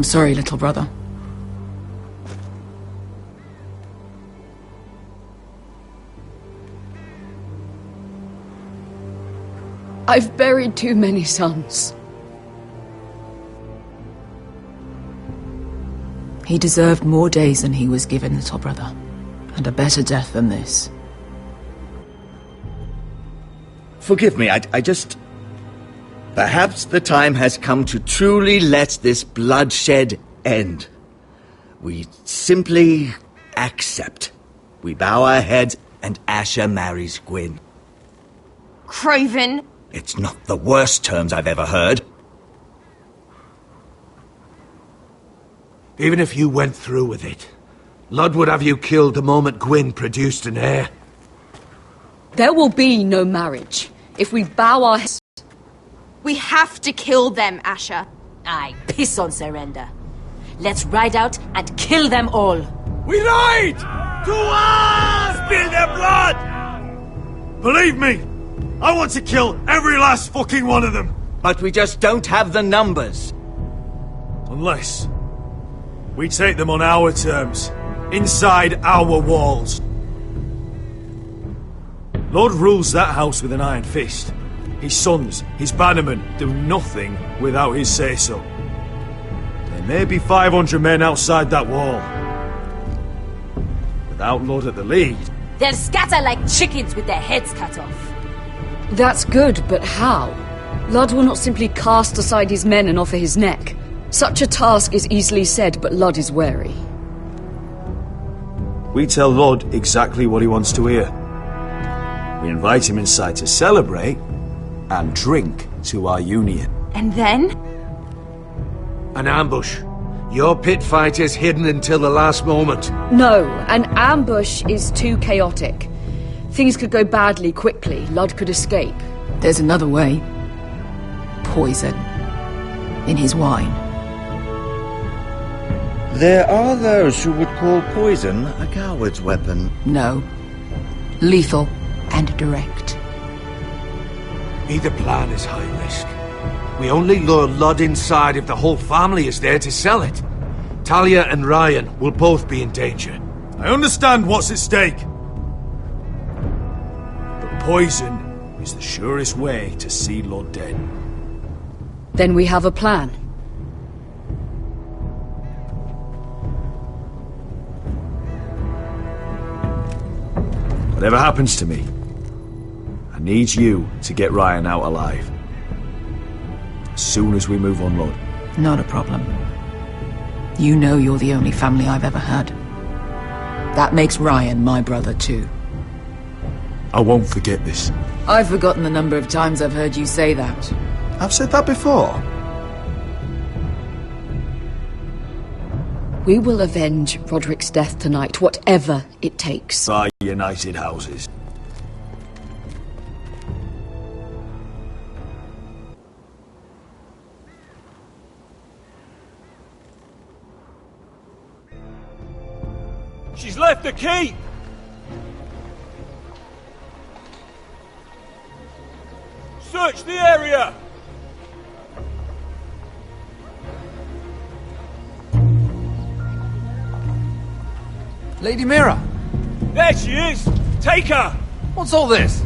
I'm sorry, little brother. I've buried too many sons. He deserved more days than he was given, little brother. And a better death than this. Forgive me, I just... Perhaps the time has come to truly let this bloodshed end. We simply accept. We bow our heads and Asher marries Gwyn. Craven! It's not the worst terms I've ever heard. Even if you went through with it, Lud would have you killed the moment Gwyn produced an heir. There will be no marriage. If we bow our heads... We have to kill them, Asher. Aye, piss on surrender. Let's ride out and kill them all. We lied! To us! Spill their blood! Believe me, I want to kill every last fucking one of them. But we just don't have the numbers. Unless we take them on our terms, inside our walls. Lord rules that house with an iron fist. His sons, his bannermen, do nothing without his say-so. There may be 500 men outside that wall. Without Lord at the lead... They'll scatter like chickens with their heads cut off. That's good, but how? Lud will not simply cast aside his men and offer his neck. Such a task is easily said, but Lud is wary. We tell Lord exactly what he wants to hear. We invite him inside to celebrate and drink to our union. And then? An ambush. Your pit fight is hidden until the last moment. No, an ambush is too chaotic. Things could go badly quickly. Lud could escape. There's another way. Poison. In his wine. There are those who would call poison a coward's weapon. No. Lethal and direct. Either plan is high risk. We only lure Lud inside if the whole family is there to sell it. Talia and Ryan will both be in danger. I understand what's at stake. But poison is the surest way to see Lord dead. Then we have a plan. Whatever happens to me, I need you to get Ryan out alive. As soon as we move on, Lord. Not a problem. You know you're the only family I've ever had. That makes Ryan my brother too. I won't forget this. I've forgotten the number of times I've heard you say that. I've said that before. We will avenge Roderick's death tonight, whatever it takes. By united houses. She's left the keep! Search the area! Lady Mira! There she is! Take her! What's all this?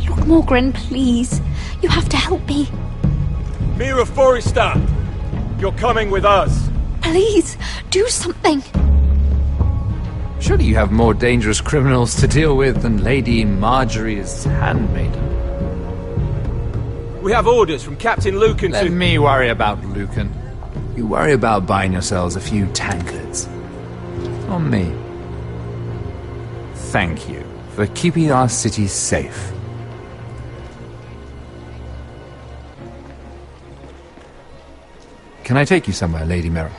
Look, Morgren, please. You have to help me. Mira Forrester! You're coming with us! Please, do something! Surely you have more dangerous criminals to deal with than Lady Marjorie's handmaiden. We have orders from Captain Lucan Let to... me worry about Lucan. You worry about buying yourselves a few tankards. On me. Thank you for keeping our city safe. Can I take you somewhere, Lady Mira?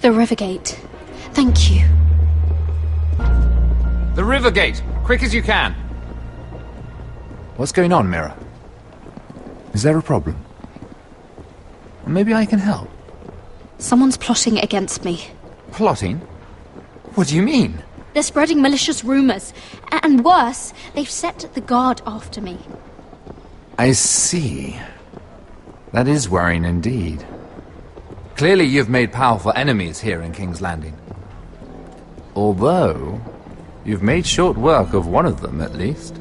The Rivergate. Thank you. The Rivergate! Quick as you can! What's going on, Mira? Is there a problem? Maybe I can help. Someone's plotting against me. Plotting? What do you mean? They're spreading malicious rumors. And worse, they've set the guard after me. I see. That is worrying indeed. Clearly you've made powerful enemies here in King's Landing. Although, you've made short work of one of them, at least.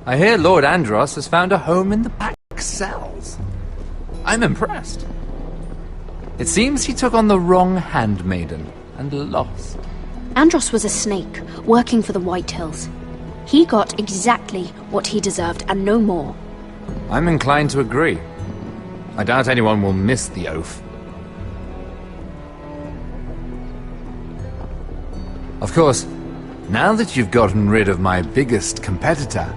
I hear Lord Andros has found a home in the back cells. I'm impressed. It seems he took on the wrong handmaiden and lost. Andros was a snake, working for the Whitehills. He got exactly what he deserved, and no more. I'm inclined to agree. I doubt anyone will miss the oath. Of course, now that you've gotten rid of my biggest competitor,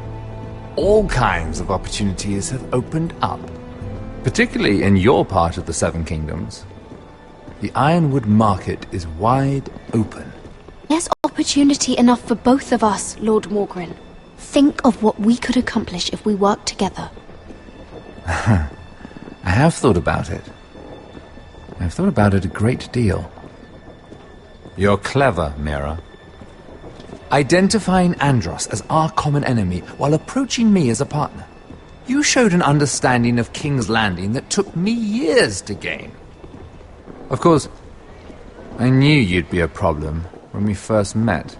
all kinds of opportunities have opened up. Particularly in your part of the Seven Kingdoms. The Ironwood market is wide open. There's opportunity enough for both of us, Lord Morgren. Think of what we could accomplish if we worked together. I have thought about it. I've thought about it a great deal. You're clever, Mira. Identifying Andros as our common enemy while approaching me as a partner. You showed an understanding of King's Landing that took me years to gain. Of course, I knew you'd be a problem when we first met.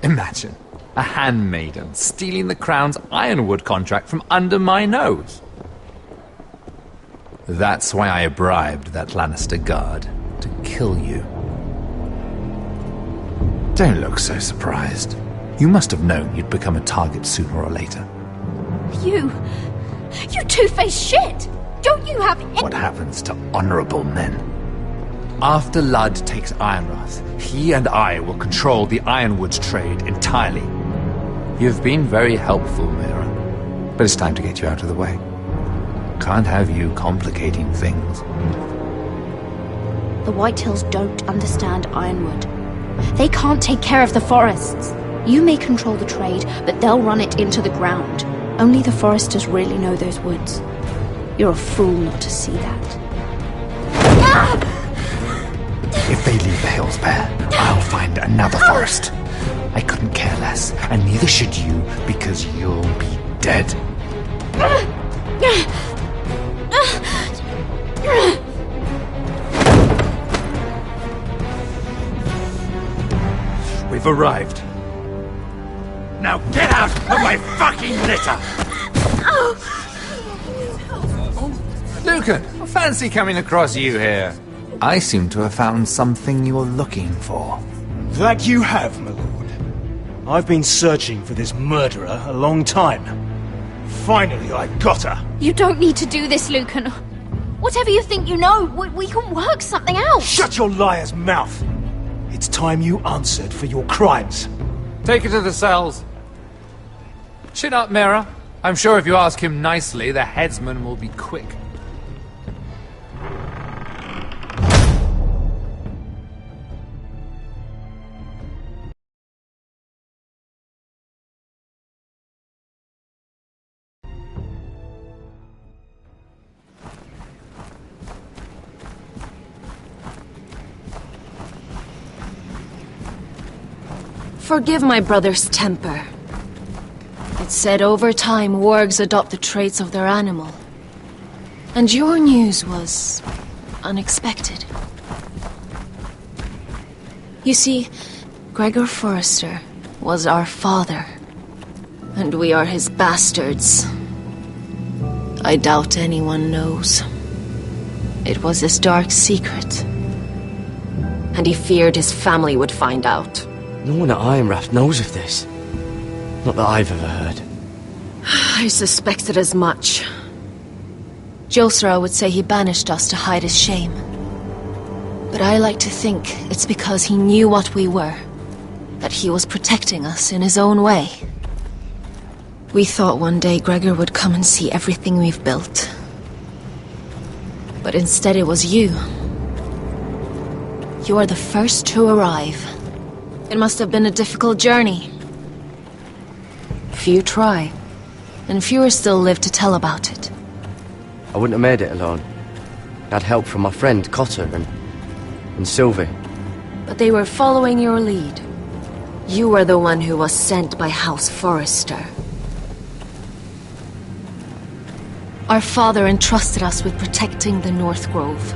Imagine a handmaiden stealing the Crown's Ironwood contract from under my nose. That's why I bribed that Lannister guard to kill you. Don't look so surprised. You must have known you'd become a target sooner or later. You two-faced shit! Don't you have any— What happens to honorable men? After Ludd takes Ironrath, he and I will control the Ironwood trade entirely. You've been very helpful, Mira. But it's time to get you out of the way. Can't have you complicating things. The Whitehills don't understand Ironwood. They can't take care of the forests. You may control the trade, but they'll run it into the ground. Only the foresters really know those woods. You're a fool not to see that. If they leave the hills bare, I'll find another forest. I couldn't care less, and neither should you, because you'll be dead. We've arrived. Now get out of my fucking litter! Lucan, fancy coming across you here. I seem to have found something you're looking for. That you have, my lord. I've been searching for this murderer a long time. Finally, I got her. You don't need to do this, Lucan. Whatever you think you know, we can work something out. Shut your liar's mouth! It's time you answered for your crimes. Take her to the cells. Chin up, Mira. I'm sure if you ask him nicely, the headsman will be quick. Forgive my brother's temper. It's said over time wargs adopt the traits of their animal. And your news was unexpected. You see, Gregor Forrester was our father, and we are his bastards. I doubt anyone knows. It was his dark secret, and he feared his family would find out. No one at Ironrath knows of this. Not that I've ever heard. I suspected as much. Josra would say he banished us to hide his shame. But I like to think it's because he knew what we were. That he was protecting us in his own way. We thought one day Gregor would come and see everything we've built. But instead it was you. You are the first to arrive. It must have been a difficult journey. Few try, and fewer still live to tell about it. I wouldn't have made it alone. had help from my friend Cotter and Sylvie. But they were following your lead. You were the one who was sent by House Forrester. Our father entrusted us with protecting the North Grove.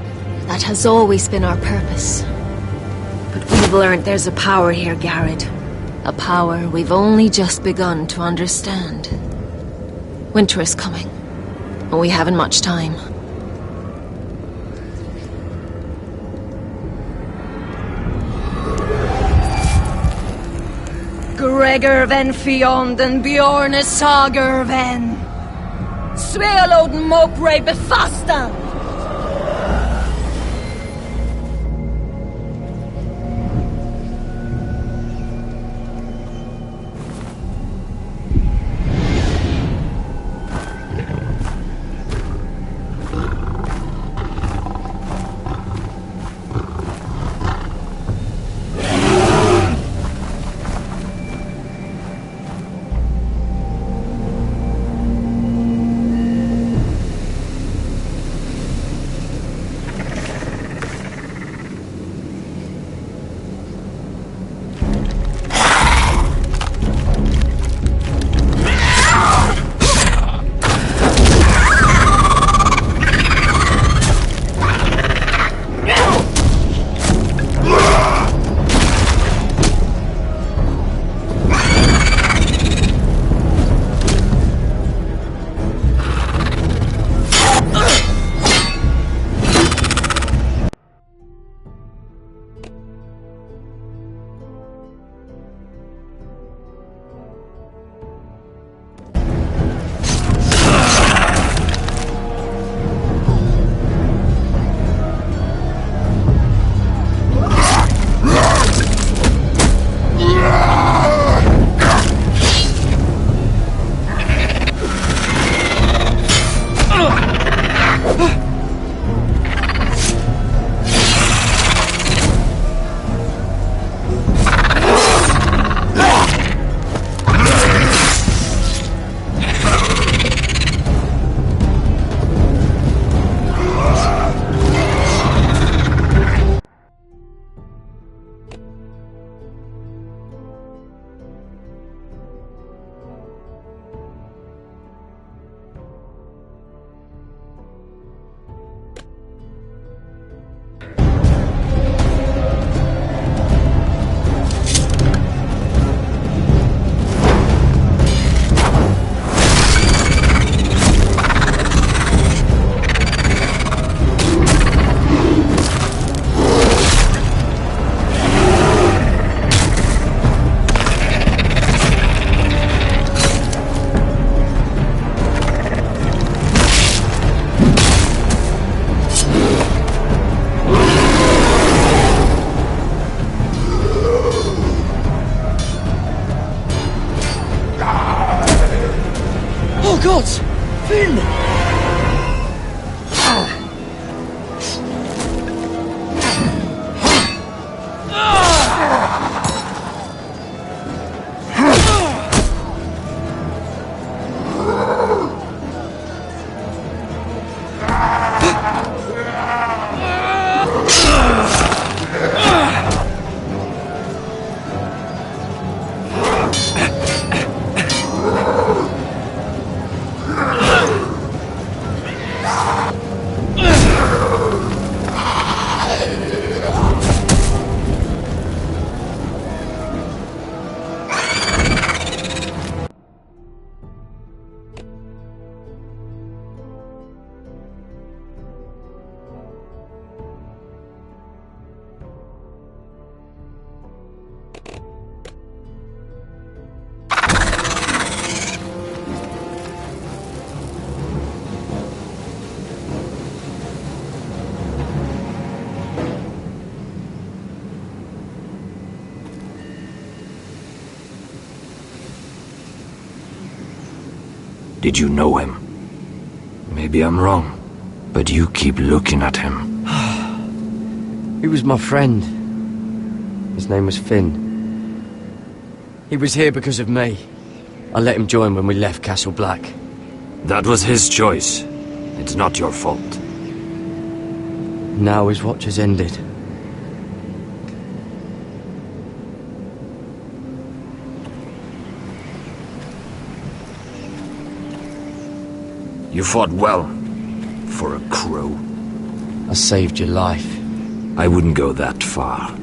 That has always been our purpose. But we've learned there's a power here, Garrett. A power we've only just begun to understand. Winter is coming, and we haven't much time. Gregor ven Fionden Bjorne Sager ven Svealoden Mopre befastan. gods! Finn! Did you know him? Maybe I'm wrong, but you keep looking at him. He was my friend. His name was Finn. He was here because of me. I let him join when we left Castle Black. That was his choice. It's not your fault. Now his watch has ended. You fought well, for a crow. I saved your life. I wouldn't go that far.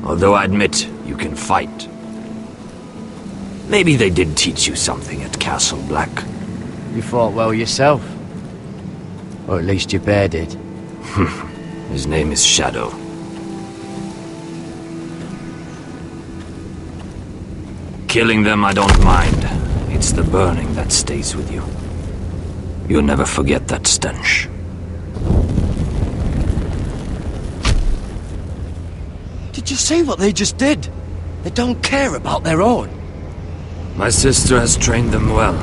Although I admit, you can fight. Maybe they did teach you something at Castle Black. You fought well yourself. Or at least your bear did. His name is Shadow. Killing them I don't mind. It's the burning that stays with you. You'll never forget that stench. Did you see what they just did? They don't care about their own. My sister has trained them well.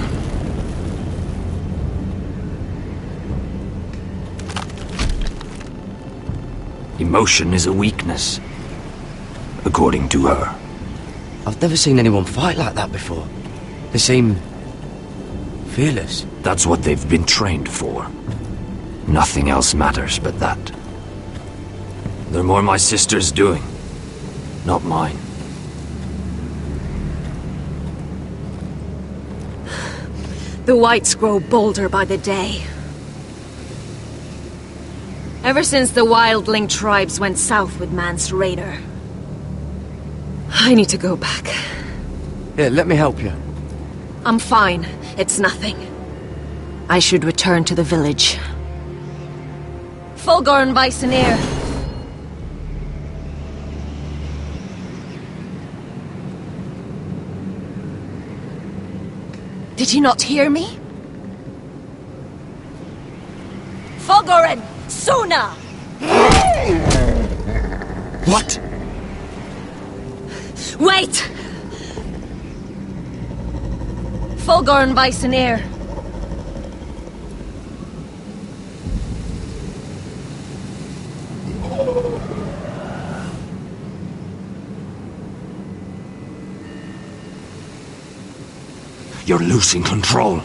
Emotion is a weakness, according to her. I've never seen anyone fight like that before. They seem fearless. That's what they've been trained for. Nothing else matters but that. They're more my sister's doing, not mine. The Whites grow bolder by the day. Ever since the Wildling tribes went south with Mance Rayder. I need to go back. Here, let me help you. I'm fine. It's nothing. I should return to the village. Fulgorn Vysenir. Did you not hear me? Fulgorn! Suna! What? Wait! Fulgorn Vysenir. You're losing control.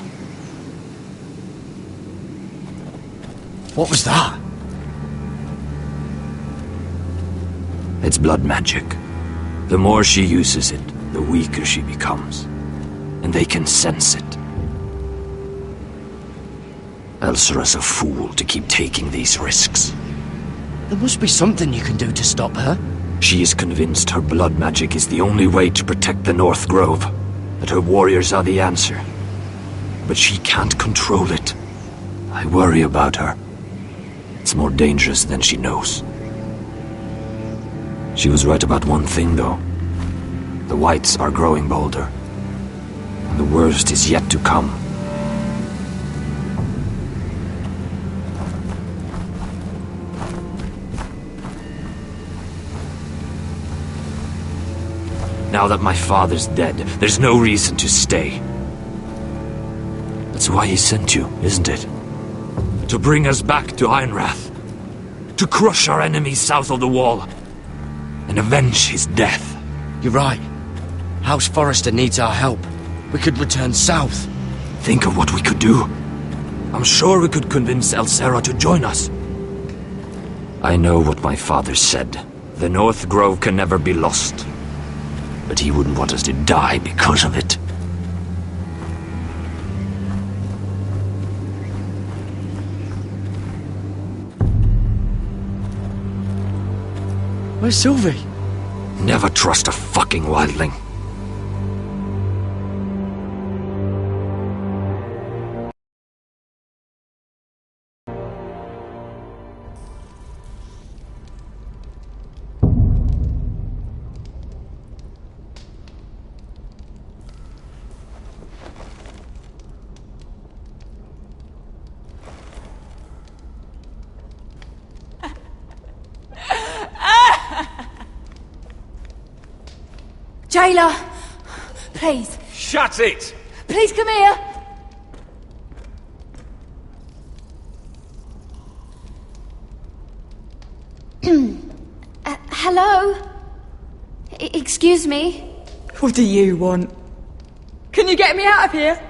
What was that? It's blood magic. The more she uses it, the weaker she becomes. And they can sense it. Elsera's a fool to keep taking these risks. There must be something you can do to stop her. She is convinced her blood magic is the only way to protect the North Grove. That her warriors are the answer. But she can't control it. I worry about her. It's more dangerous than she knows. She was right about one thing, though. The Whites are growing bolder. And the worst is yet to come. Now that my father's dead, there's no reason to stay. That's why he sent you, isn't it? To bring us back to Ironrath. To crush our enemies south of the Wall. And avenge his death. You're right. House Forrester needs our help. We could return south. Think of what we could do. I'm sure we could convince Elsera to join us. I know what my father said. The North Grove can never be lost. But he wouldn't want us to die because of it. Where's Sylvie? Never trust a fucking wildling. Jailer! Please. Shut it! Please come here! Hello? Excuse me? What do you want? Can you get me out of here?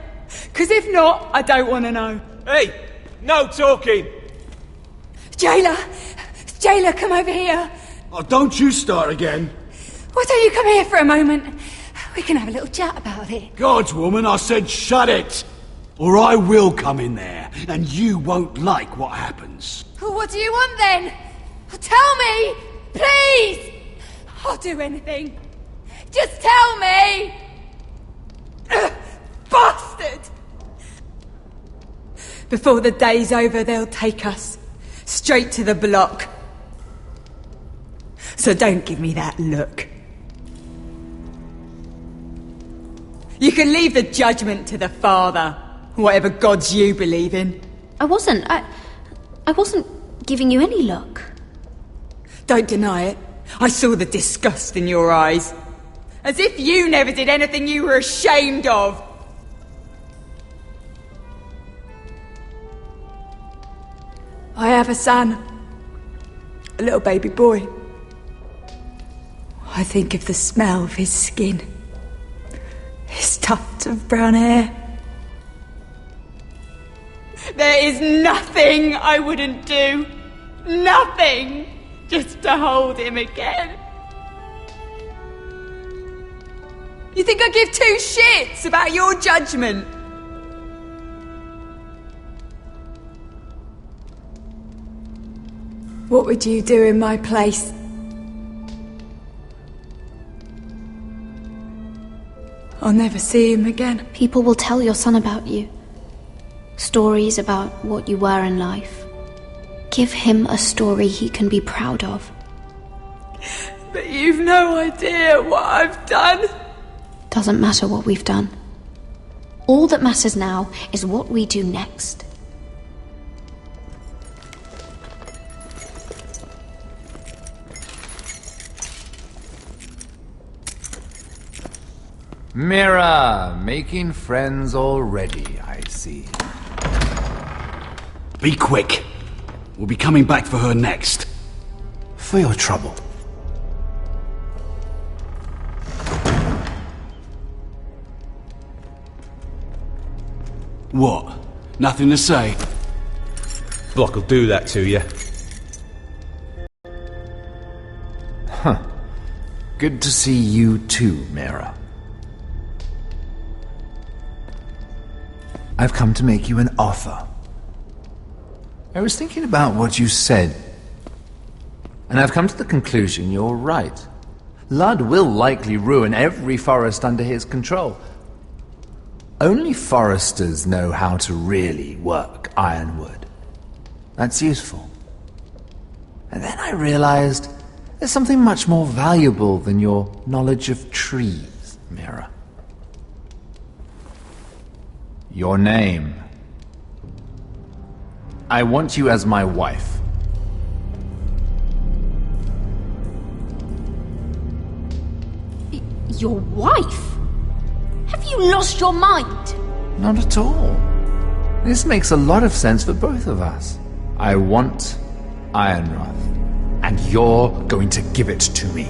Because if not, I don't want to know. Hey! No talking! Jailer! Jailer, come over here! Oh, don't you start again. Why don't you come here for a moment? We can have a little chat about it. Gods, woman, I said shut it! Or I will come in there, and you won't like what happens. Well, what do you want then? Tell me! Please! I'll do anything. Just tell me! Bastard! Before the day's over, they'll take us straight to the block. So don't give me that look. You can leave the judgment to the Father, whatever gods you believe in. I wasn't giving you any look. Don't deny it. I saw the disgust in your eyes. As if you never did anything you were ashamed of. I have a son. A little baby boy. I think of the smell of his skin. His tufts of brown hair. There is nothing I wouldn't do. Nothing! Just to hold him again. You think I give two shits about your judgment? What would you do in my place? I'll never see him again. People will tell your son about you. Stories about what you were in life. Give him a story he can be proud of. But you've no idea what I've done. Doesn't matter what we've done. All that matters now is what we do next. Mira, making friends already, I see. Be quick. We'll be coming back for her next. For your trouble. What? Nothing to say? Block will do that to you. Huh. Good to see you too, Mira. I've come to make you an offer. I was thinking about what you said, and I've come to the conclusion you're right. Ludd will likely ruin every forest under his control. Only foresters know how to really work ironwood. That's useful. And then I realized there's something much more valuable than your knowledge of trees, Mira. Your name. I want you as my wife. Your wife? Have you lost your mind? Not at all. This makes a lot of sense for both of us. I want Ironrath, and you're going to give it to me.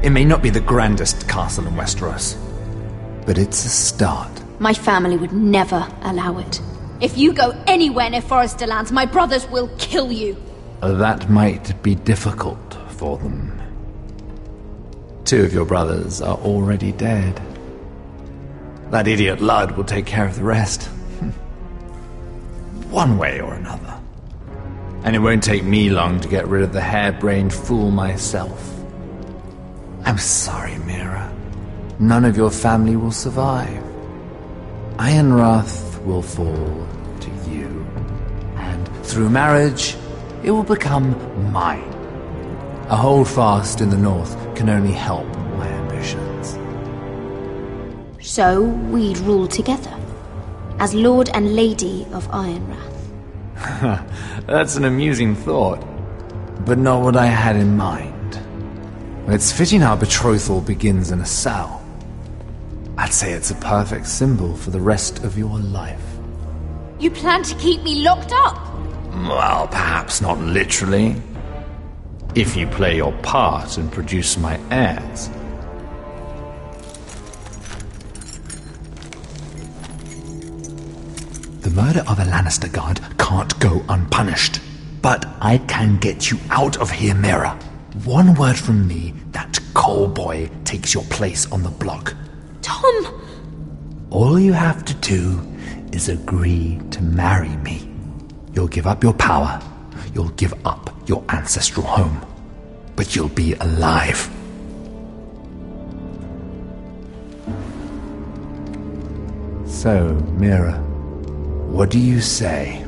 It may not be the grandest castle in Westeros, but it's a start. My family would never allow it. If you go anywhere near Forester lands, my brothers will kill you. That might be difficult for them. 2 of your brothers are already dead. That idiot Ludd will take care of the rest. One way or another. And it won't take me long to get rid of the harebrained fool myself. I'm sorry, Mira. None of your family will survive. Ironrath will fall to you. And through marriage, it will become mine. A holdfast in the north can only help my ambitions. So we'd rule together, as Lord and Lady of Ironrath. That's an amusing thought, but not what I had in mind. It's fitting our betrothal begins in a cell. I'd say it's a perfect symbol for the rest of your life. You plan to keep me locked up? Well, perhaps not literally. If you play your part and produce my heirs. The murder of a Lannister guard can't go unpunished. But I can get you out of here, Mira. One word from me, that coal boy takes your place on the block. Tom! All you have to do is agree to marry me. You'll give up your power. You'll give up your ancestral home. But you'll be alive. So, Mira, what do you say?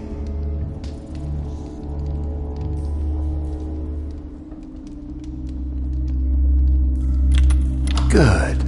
Good.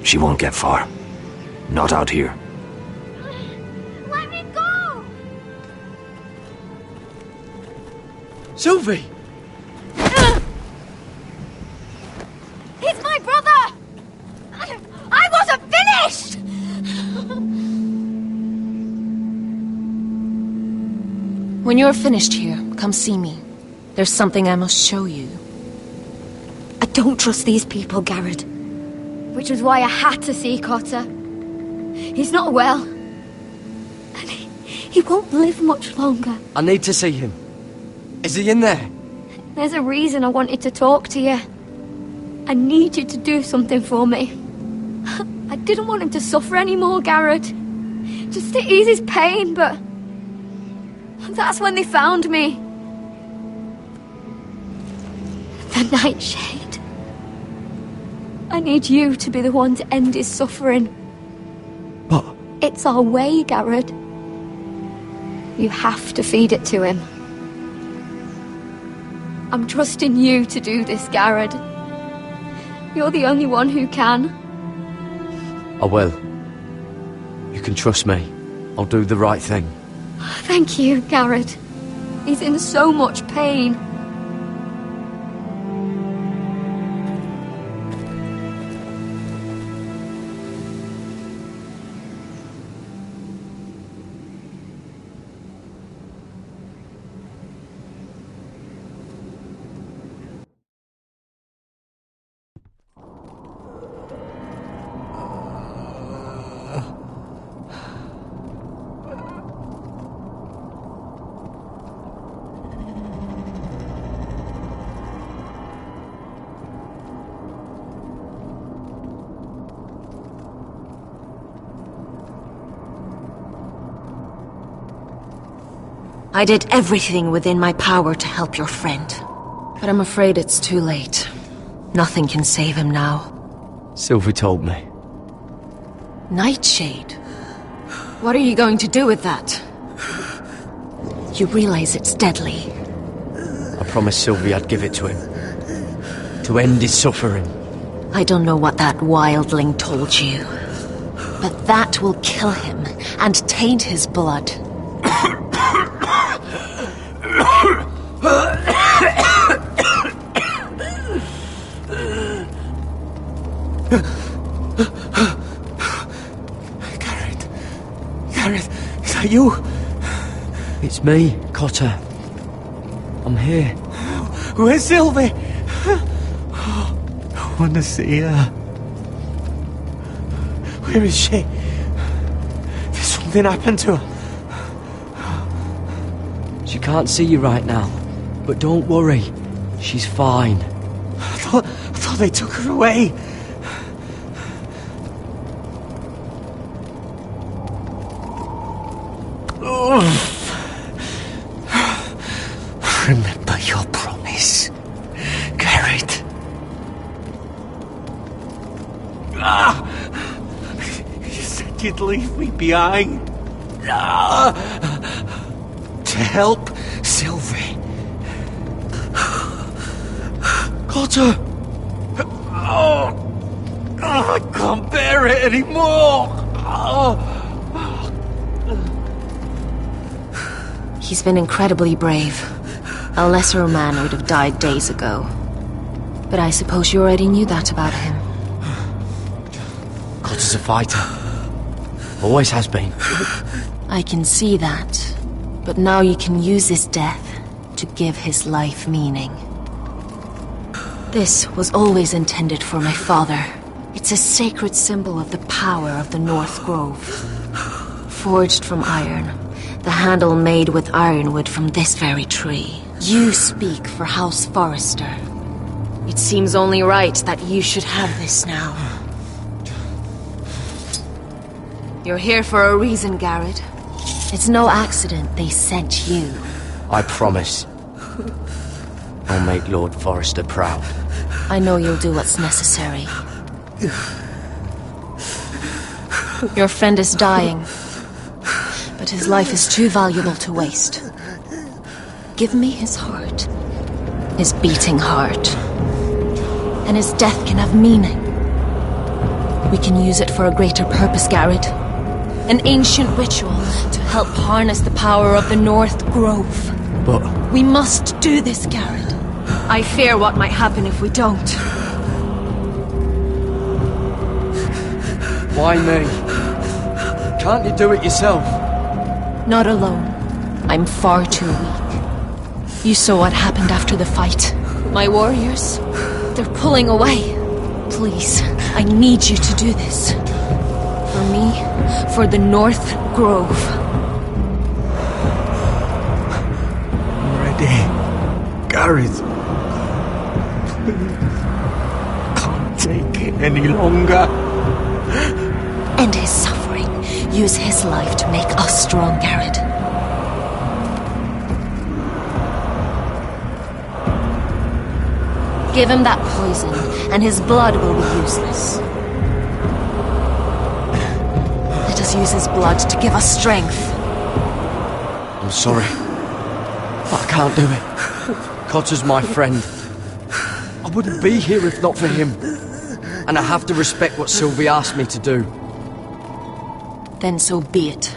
She won't get far. Not out here. Let me go! Sylvie! He's my brother! I wasn't finished! When you're finished here, come see me. There's something I must show you. I don't trust these people, Garrett. Which was why I had to see Cotter. He's not well. And he won't live much longer. I need to see him. Is he in there? There's a reason I wanted to talk to you. I need you to do something for me. I didn't want him to suffer anymore, Garrett. Just to ease his pain, but... that's when they found me. The Nightshade. I need you to be the one to end his suffering. But... it's our way, Garrett. You have to feed it to him. I'm trusting you to do this, Garrett. You're the only one who can. I will. You can trust me. I'll do the right thing. Thank you, Garrett. He's in so much pain. I did everything within my power to help your friend. But I'm afraid it's too late. Nothing can save him now. Sylvie told me. Nightshade? What are you going to do with that? You realize it's deadly. I promised Sylvie I'd give it to him. To end his suffering. I don't know what that wildling told you. But that will kill him and taint his blood. Garrett, is that you? It's me, Cotter. I'm here. Where's Sylvie? I want to see her. Where is she? Did something happen to her? She can't see you right now. But don't worry. She's fine. I thought they took her away. Remember your promise, Garrett. You said you'd leave me behind. To help Sylvie. Cotter! I can't bear it anymore! He's been incredibly brave. A lesser man would have died days ago. But I suppose you already knew that about him. Cotter's a fighter. Always has been. I can see that. But now you can use his death to give his life meaning. This was always intended for my father. It's a sacred symbol of the power of the North Grove. Forged from iron, the handle made with ironwood from this very tree. You speak for House Forrester. It seems only right that you should have this now. You're here for a reason, Garrett. It's no accident they sent you. I promise. I'll make Lord Forrester proud. I know you'll do what's necessary. Your friend is dying, but his life is too valuable to waste. Give me his heart. His beating heart. And his death can have meaning. We can use it for a greater purpose, Garrett. An ancient ritual to help harness the power of the North Grove. But... we must do this, Garrett. I fear what might happen if we don't. Why me? Can't you do it yourself? Not alone. I'm far too weak. You saw what happened after the fight. My warriors, they're pulling away. Please, I need you to do this. For me, for the North Grove. I'm ready. Garrett. Can't take it any longer. End his suffering. Use his life to make us strong, Garrett. Give him that poison, and his blood will be useless. Let us use his blood to give us strength. I'm sorry, but I can't do it. Cotter's my friend. I wouldn't be here if not for him. And I have to respect what Sylvie asked me to do. Then so be it.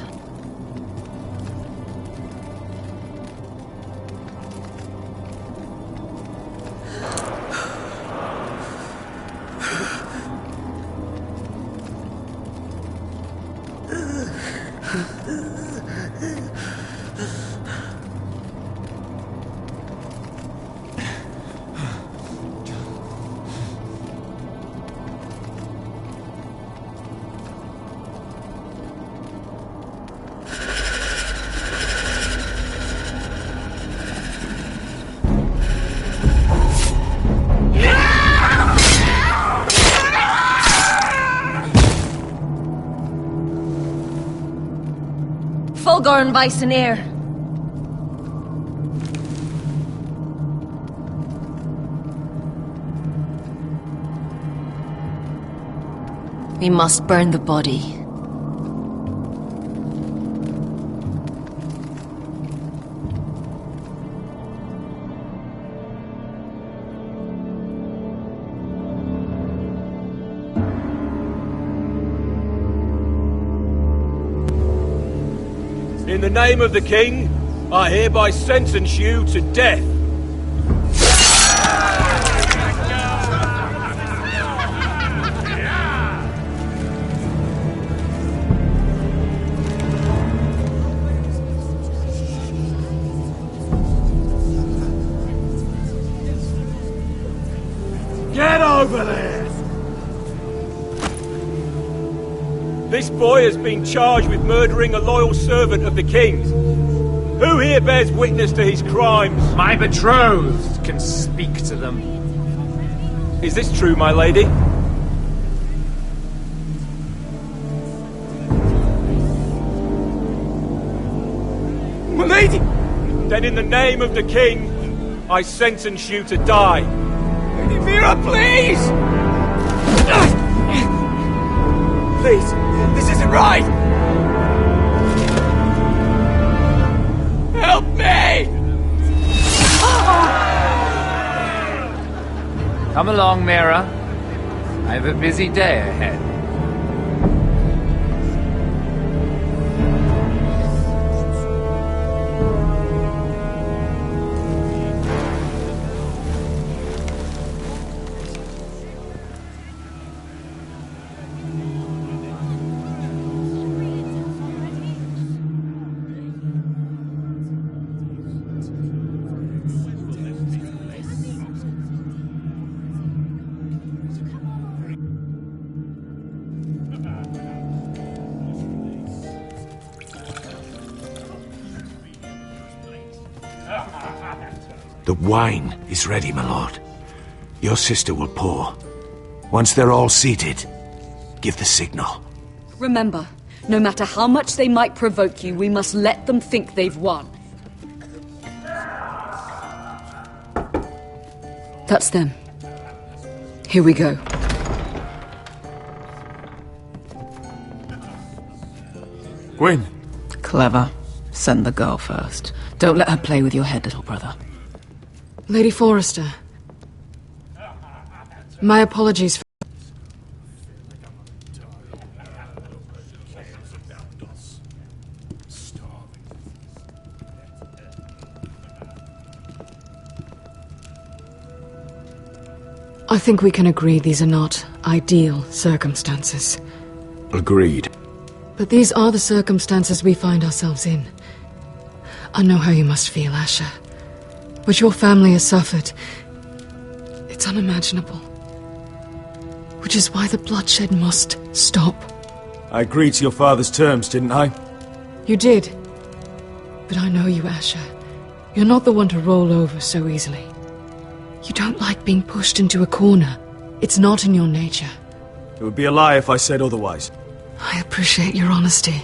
Fulgorn Viceneer. We must burn the body. In the name of the king, I hereby sentence you to death. Get over there! This boy has been charged with murdering a loyal servant of the king's. Who here bears witness to his crimes? My betrothed can speak to them. Is this true, my lady? My lady! Then in the name of the king, I sentence you to die. Lady Vera, please! Please, this isn't right! Help me! Come along, Mira. I have a busy day ahead. The wine is ready, my lord. Your sister will pour. Once they're all seated, give the signal. Remember, no matter how much they might provoke you, we must let them think they've won. That's them. Here we go. Gwyn. Clever. Send the girl first. Don't let her play with your head, little brother. Lady Forrester. My apologies for... I think we can agree these are not ideal circumstances. Agreed. But these are the circumstances we find ourselves in. I know how you must feel, Asher. But your family has suffered. It's unimaginable. Which is why the bloodshed must stop. I agreed to your father's terms, didn't I? You did. But I know you, Asher. You're not the one to roll over so easily. You don't like being pushed into a corner. It's not in your nature. It would be a lie if I said otherwise. I appreciate your honesty.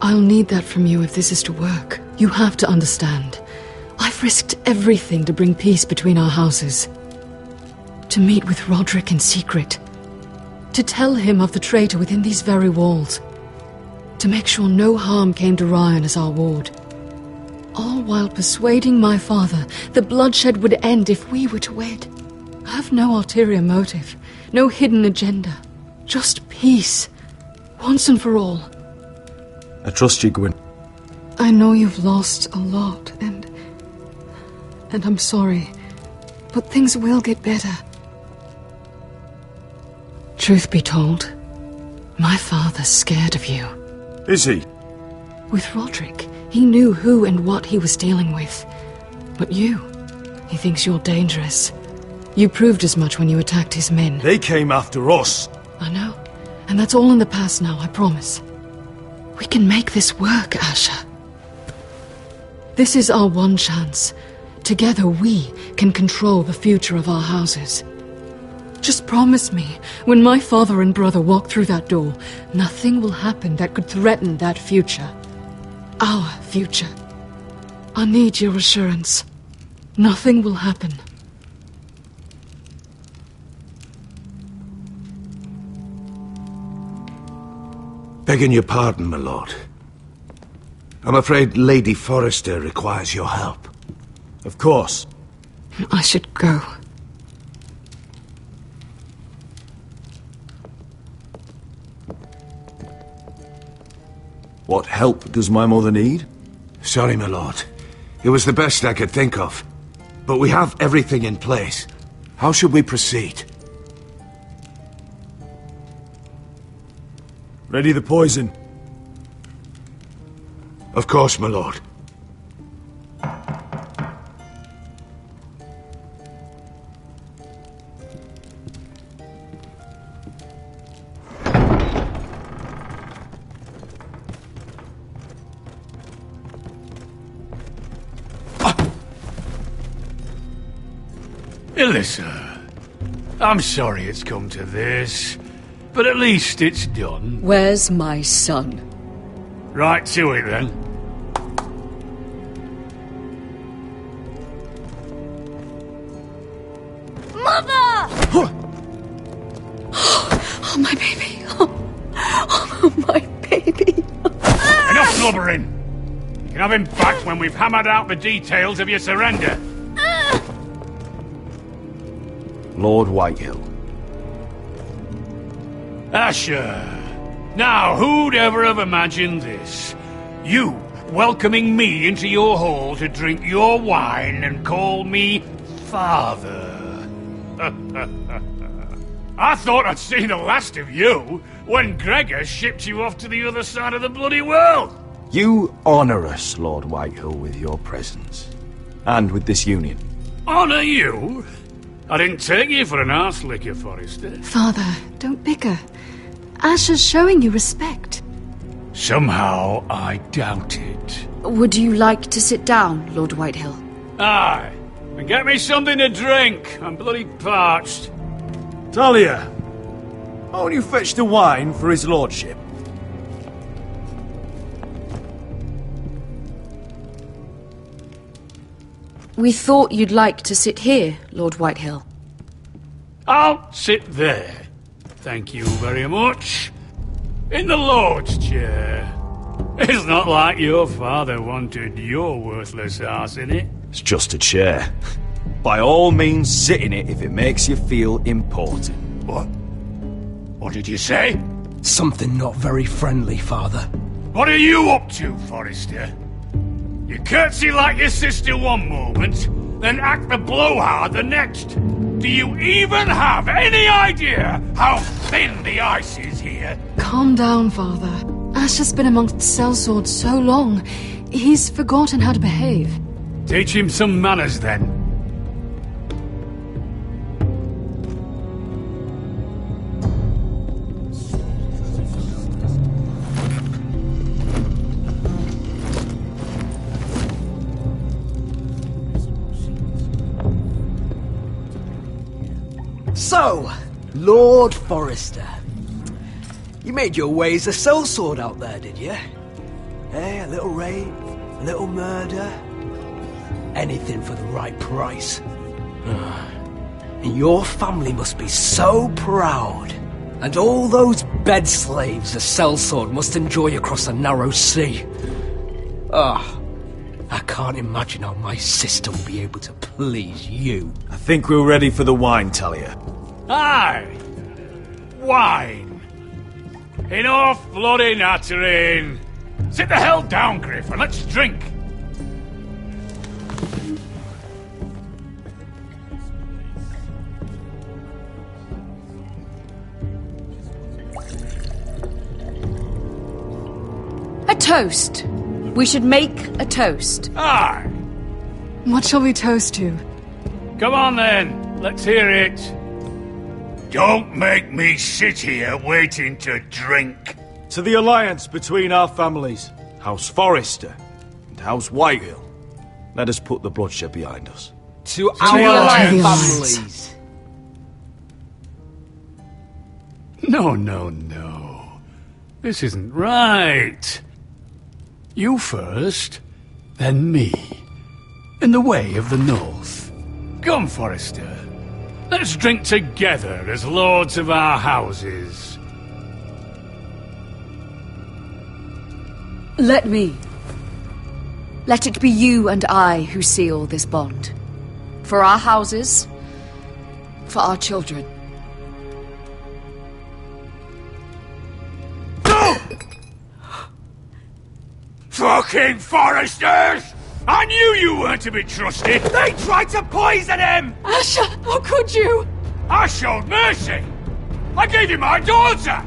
I'll need that from you if this is to work. You have to understand. I've risked everything to bring peace between our houses. To meet with Roderick in secret. To tell him of the traitor within these very walls. To make sure no harm came to Ryan as our ward. All while persuading my father the bloodshed would end if we were to wed. I have no ulterior motive, no hidden agenda. Just peace, once and for all. I trust you, Gwyn. I know you've lost a lot, and I'm sorry, but things will get better. Truth be told, my father's scared of you. Is he? With Roderick, he knew who and what he was dealing with. But you, he thinks you're dangerous. You proved as much when you attacked his men. They came after us. I know, and that's all in the past now, I promise. We can make this work, Asher. This is our one chance. Together we can control the future of our houses. Just promise me, when my father and brother walk through that door, nothing will happen that could threaten that future. Our future. I need your assurance. Nothing will happen. Begging your pardon, my lord. I'm afraid Lady Forrester requires your help. Of course. I should go. What help does my mother need? Sorry, my lord. It was the best I could think of. But we have everything in place. How should we proceed? Ready the poison. Of course, my lord. Alyssa, I'm sorry it's come to this, but at least it's done. Where's my son? Right to it, then. Mother! Oh, my baby. Oh, my baby. Enough blubbering! You can have him back when we've hammered out the details of your surrender. Lord Whitehill. Asher. Now, who'd ever have imagined this? You welcoming me into your hall to drink your wine and call me father. I thought I'd seen the last of you when Gregor shipped you off to the other side of the bloody world. You honour us, Lord Whitehill, with your presence. And with this union. Honour you? I didn't take you for an arse-licker, Forrester. Father, don't bicker. Asher's showing you respect. Somehow I doubt it. Would you like to sit down, Lord Whitehill? Aye. And get me something to drink. I'm bloody parched. Talia, won't you fetch the wine for his lordship? We thought you'd like to sit here, Lord Whitehill. I'll sit there. Thank you very much. In the Lord's chair. It's not like your father wanted your worthless ass in it. It's just a chair. By all means, sit in it if it makes you feel important. What? What did you say? Something not very friendly, Father. What are you up to, Forrester? You curtsy like your sister one moment, then act the blowhard the next. Do you even have any idea how thin the ice is here? Calm down, Father. Ash has been amongst sellswords so long, he's forgotten how to behave. Teach him some manners, then. So, Lord Forrester. You made your way as a sellsword out there, did you? Eh, a little rape, a little murder. Anything for the right price. And your family must be so proud. And all those bed slaves a sellsword must enjoy across a narrow sea. I can't imagine how my sister will be able to please you. I think we're ready for the wine, Talia. Aye! Wine! Enough bloody nattering! Sit the hell down, Griff, and let's drink! A toast. We should make a toast. Aye! What shall we toast to? Come on then, let's hear it. Don't make me sit here waiting to drink. To the alliance between our families, House Forrester and House Whitehill. Let us put the bloodshed behind us. To our families. No. This isn't right. You first, then me. In the way of the North. Come, Forrester. Let's drink together as lords of our houses. Let me. Let it be you and I who seal this bond. For our houses, for our children. Fucking Forresters! I knew you weren't to be trusted! They tried to poison him! Asher, how could you? I showed mercy! I gave you my daughter!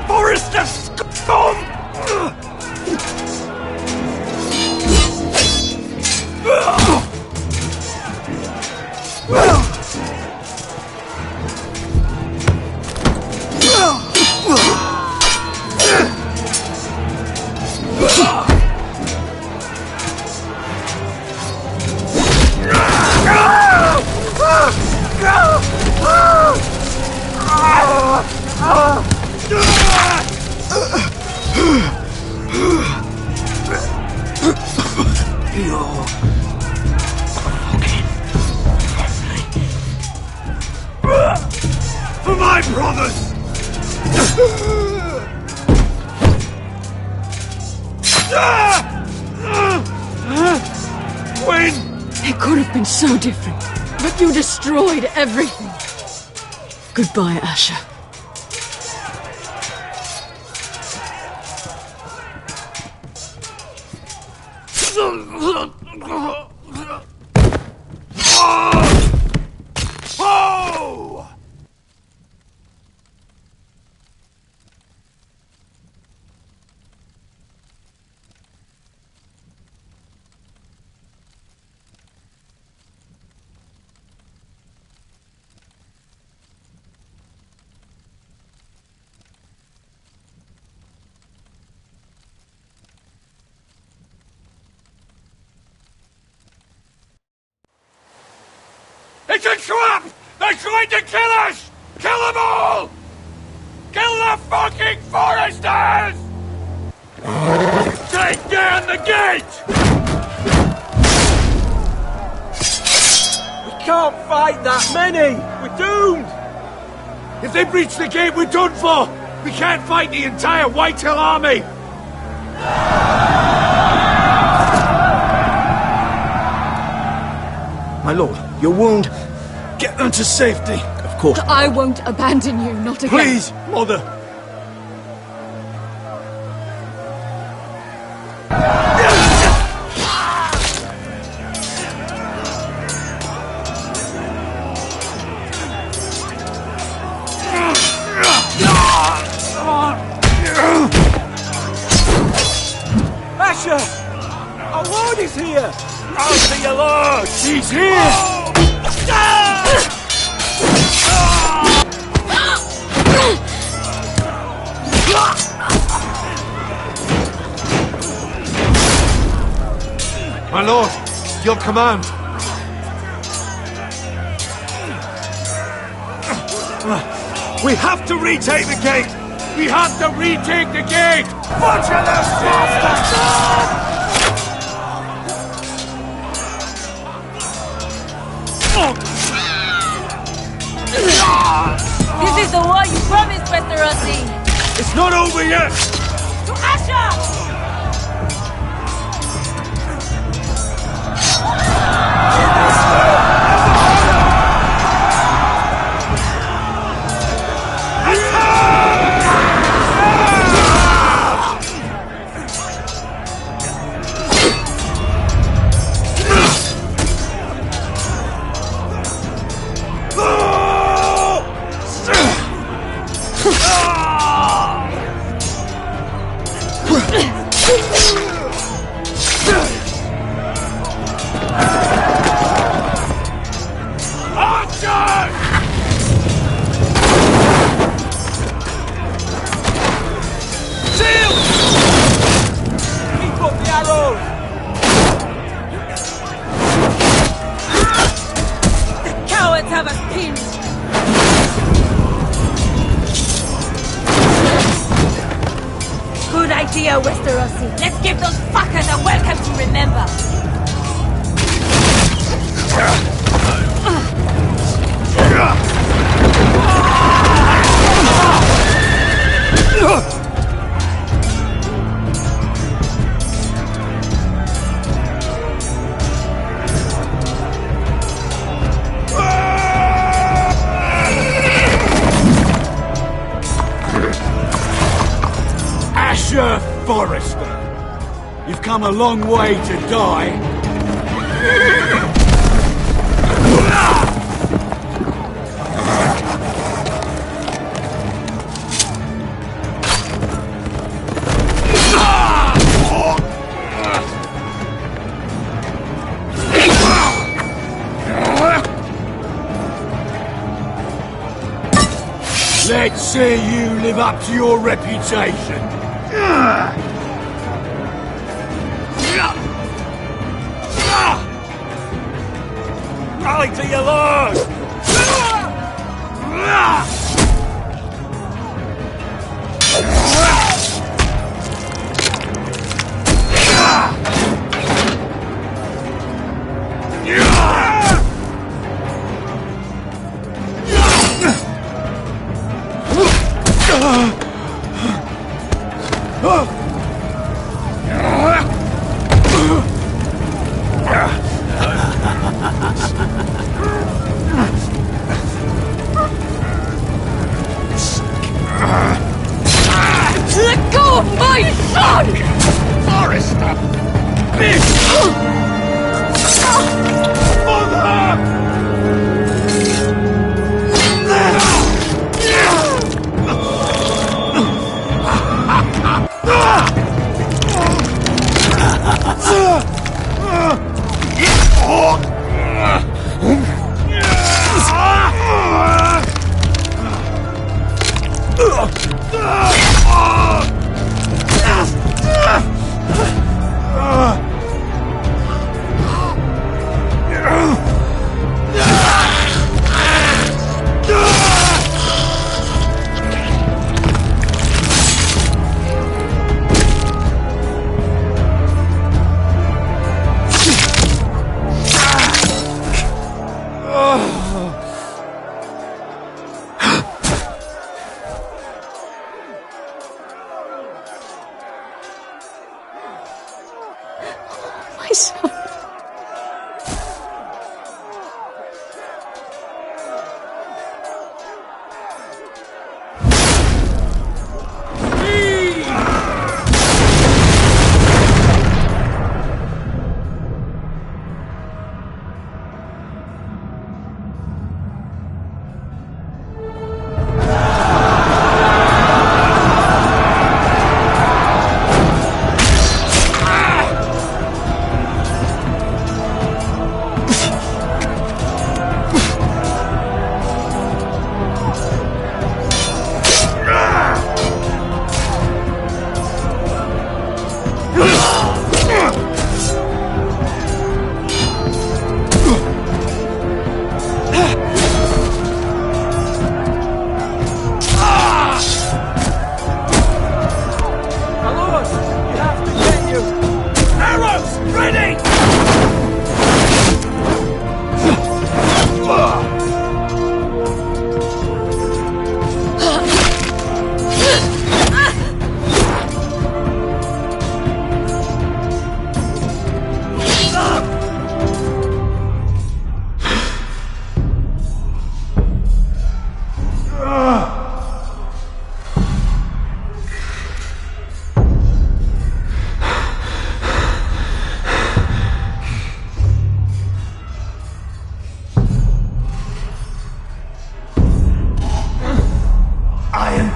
Forrester scum! For my brothers! When? It could have been so different, but you destroyed everything. Goodbye, Asher. Oh! It's a trap! They're trying to kill us! Kill them all! Kill the fucking foresters! Take down the gate! We can't fight that many! We're doomed! If they breach the gate, we're done for! We can't fight the entire Whitehill army! My lord, your wound. Get them to safety. Of course. I won't abandon you, not again. Please, Mother. Asher! Our lord is here! I'll see your lord! He's here! My lord, your command. We have to retake the gate! We have to retake the gate! Butcher those bastards! This is the war you promised, Westerosi! It's not over yet! To Asher! Westerosi. Let's give those fuckers a welcome to remember. Asher Forrester, you've come a long way to die. Let's see you live up to your reputation. Rally to your lord! My son.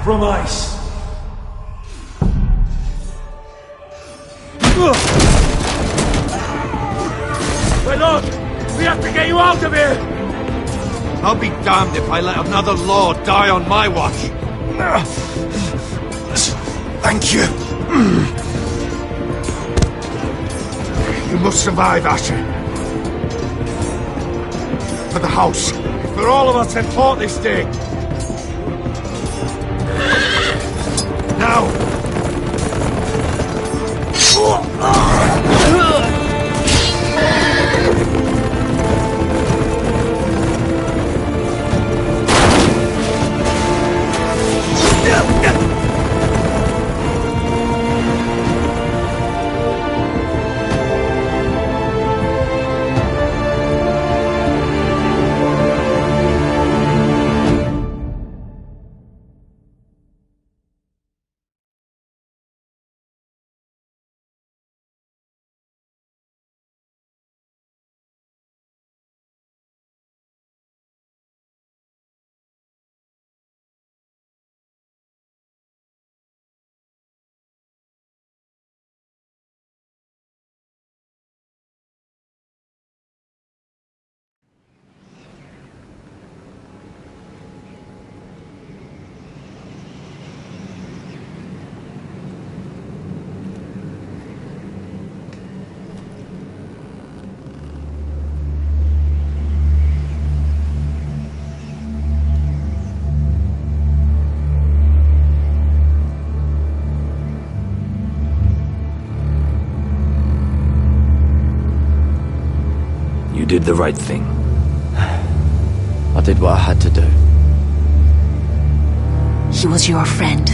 From ice. My lord, we have to get you out of here! I'll be damned if I let another lord die on my watch. Thank you. You must survive, Asher. For the house. For all of us that fought this day. Now! You did the right thing. I did what I had to do. He was your friend.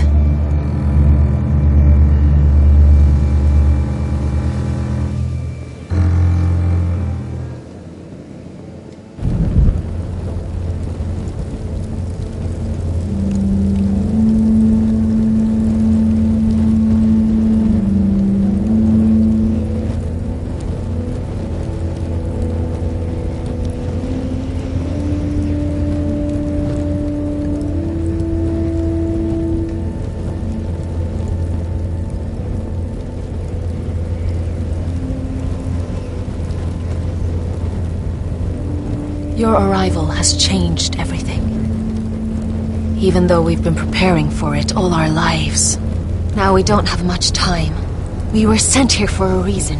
Your arrival has changed everything. Even though we've been preparing for it all our lives. Now we don't have much time. We were sent here for a reason.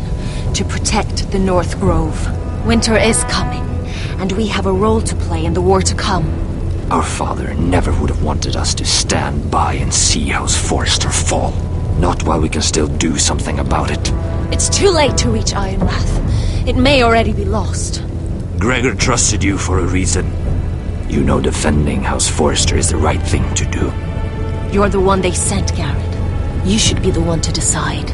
To protect the North Grove. Winter is coming, and we have a role to play in the war to come. Our father never would have wanted us to stand by and see House Forrester fall. Not while we can still do something about it. It's too late to reach Ironrath. It may already be lost. Gregor trusted you for a reason. You know defending House Forrester is the right thing to do. You're the one they sent, Garrett. You should be the one to decide.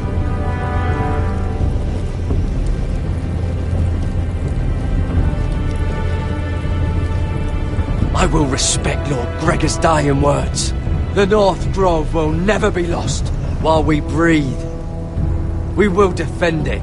I will respect Lord Gregor's dying words. The North Grove will never be lost while we breathe. We will defend it.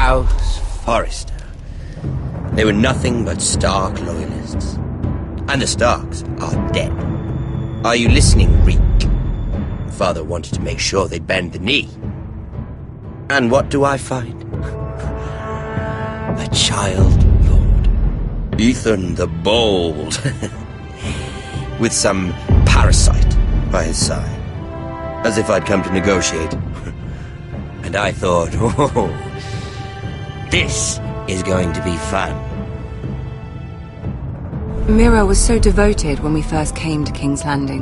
House Forrester. They were nothing but Stark loyalists. And the Starks are dead. Are you listening, Reek? Father wanted to make sure they'd bend the knee. And what do I find? A child lord. Ethan the Bold. With some parasite by his side. As if I'd come to negotiate. And I thought, oh, this is going to be fun. Mira was so devoted when we first came to King's Landing.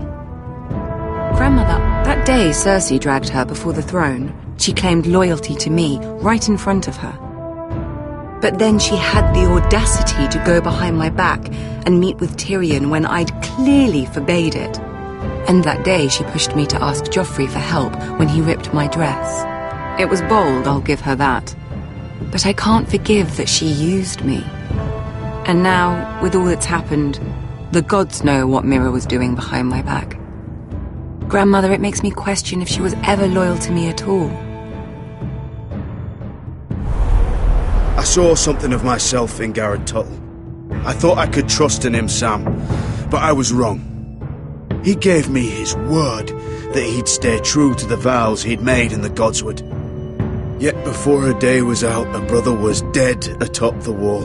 Grandmother, that day Cersei dragged her before the throne, she claimed loyalty to me right in front of her. But then she had the audacity to go behind my back and meet with Tyrion when I'd clearly forbade it. And that day she pushed me to ask Joffrey for help when he ripped my dress. It was bold, I'll give her that. But I can't forgive that she used me. And now, with all that's happened, the gods know what Mira was doing behind my back. Grandmother, it makes me question if she was ever loyal to me at all. I saw something of myself in Garrett Tuttle. I thought I could trust in him, Sam, but I was wrong. He gave me his word that he'd stay true to the vows he'd made in the Godswood. Yet before a day was out, a brother was dead atop the wall.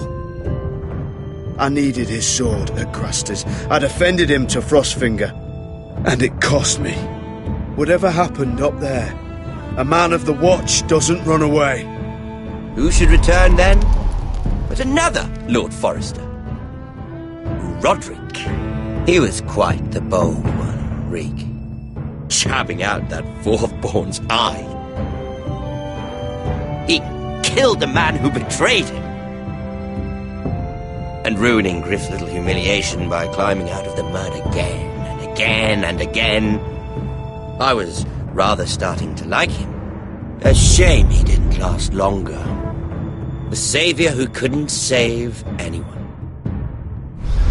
I needed his sword at Craster's. I'd offended him to Frostfinger, and it cost me. Whatever happened up there, a man of the Watch doesn't run away. Who should return then? But another Lord Forrester. Roderick. He was quite the bold one, Reek. Jabbing out that fourth-born's eye. He killed the man who betrayed him. And ruining Griff's little humiliation by climbing out of the mud again and again and again. I was rather starting to like him. A shame he didn't last longer. The savior who couldn't save anyone.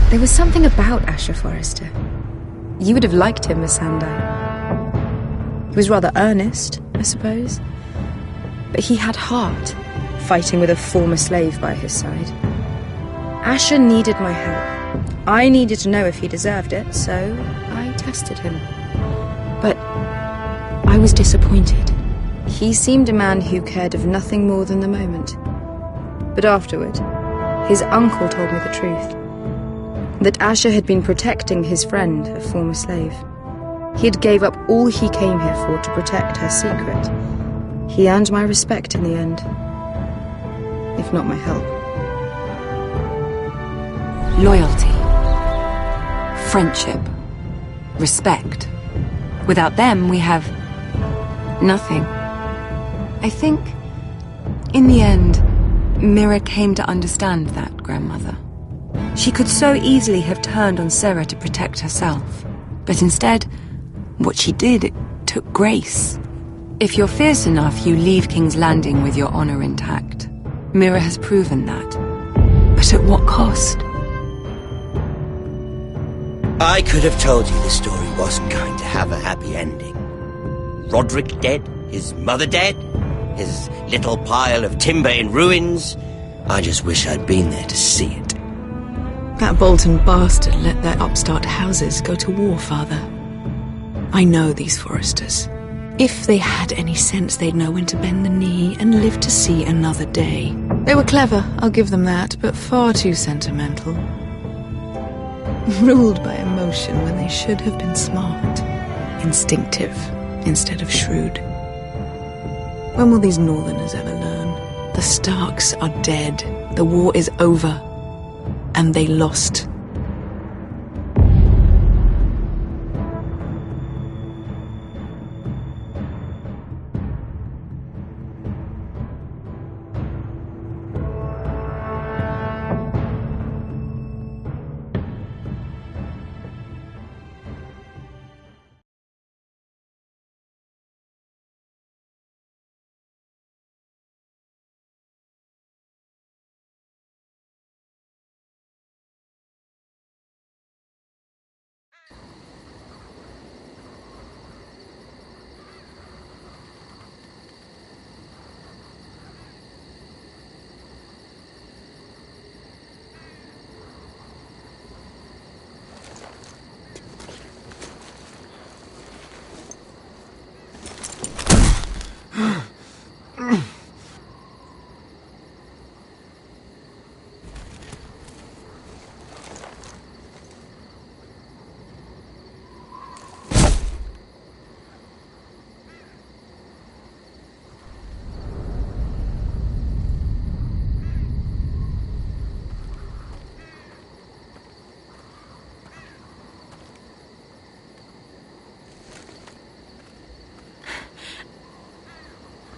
There was something about Asher Forrester. You would have liked him, Missandei. He was rather earnest, I suppose. But he had heart, fighting with a former slave by his side. Asher needed my help. I needed to know if he deserved it, so I tested him. But I was disappointed. He seemed a man who cared of nothing more than the moment. But afterward, his uncle told me the truth. That Asher had been protecting his friend, a former slave. He had gave up all he came here for to protect her secret. He earned my respect in the end, if not my help. Loyalty, friendship, respect. Without them, we have nothing. I think, in the end, Mira came to understand that, Grandmother. She could so easily have turned on Sera to protect herself. But instead, what she did, it took grace. If you're fierce enough, you leave King's Landing with your honor intact. Mira has proven that. But at what cost? I could have told you the story wasn't going to have a happy ending. Roderick dead, his mother dead, his little pile of timber in ruins. I just wish I'd been there to see it. That Bolton bastard let their upstart houses go to war, Father. I know these Forresters. If they had any sense, they'd know when to bend the knee and live to see another day. They were clever, I'll give them that, but far too sentimental. Ruled by emotion when they should have been smart. Instinctive instead of shrewd. When will these Northerners ever learn? The Starks are dead. The war is over. And they lost.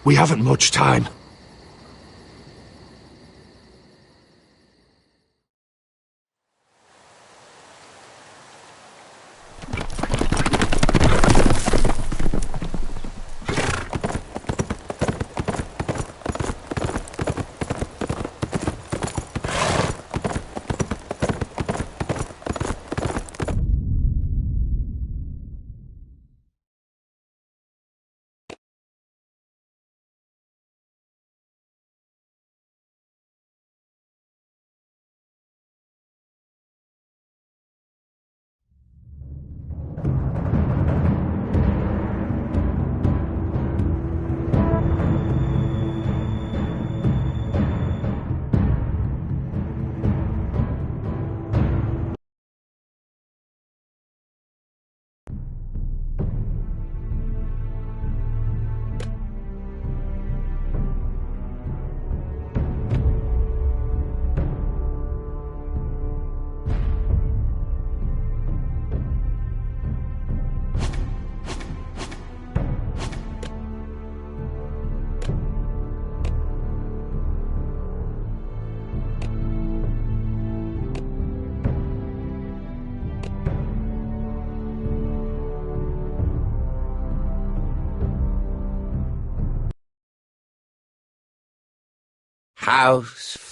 We haven't much time. House